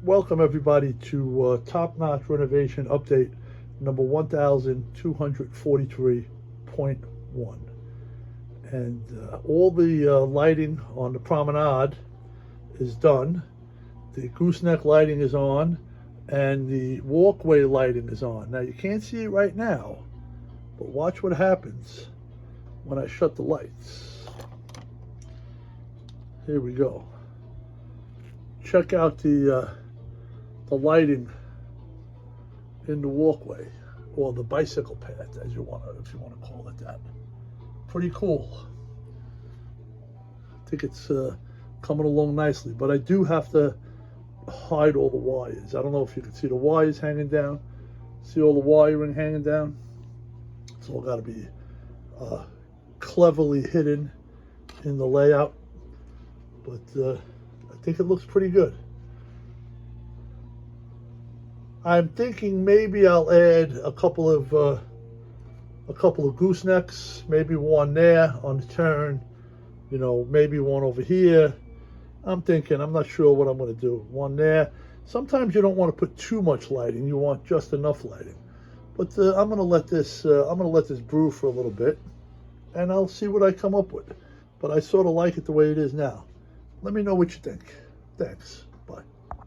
Welcome everybody to Top Notch Renovation Update number 1243.1. And all the lighting on the promenade is done. The gooseneck lighting is on, and the walkway lighting is on. Now you can't see it right now, but watch what happens when I shut the lights. Here we go. Check out the lighting in the walkway, or the bicycle path, as you want to, if you want to call it that. Pretty cool. I think it's coming along nicely, but I do have to hide all the wires. I don't know if you can see the wires hanging down. See all the wiring hanging down? It's all got to be cleverly hidden in the layout, but I think it looks pretty good. I'm thinking maybe I'll add a couple of goosenecks, maybe one there on the turn, maybe one over here. I'm not sure what I'm going to do. One there. Sometimes you don't want to put too much lighting. You want just enough lighting. But I'm going to let this brew for a little bit, and I'll see what I come up with. But I sort of like it the way it is now. Let me know what you think. Thanks.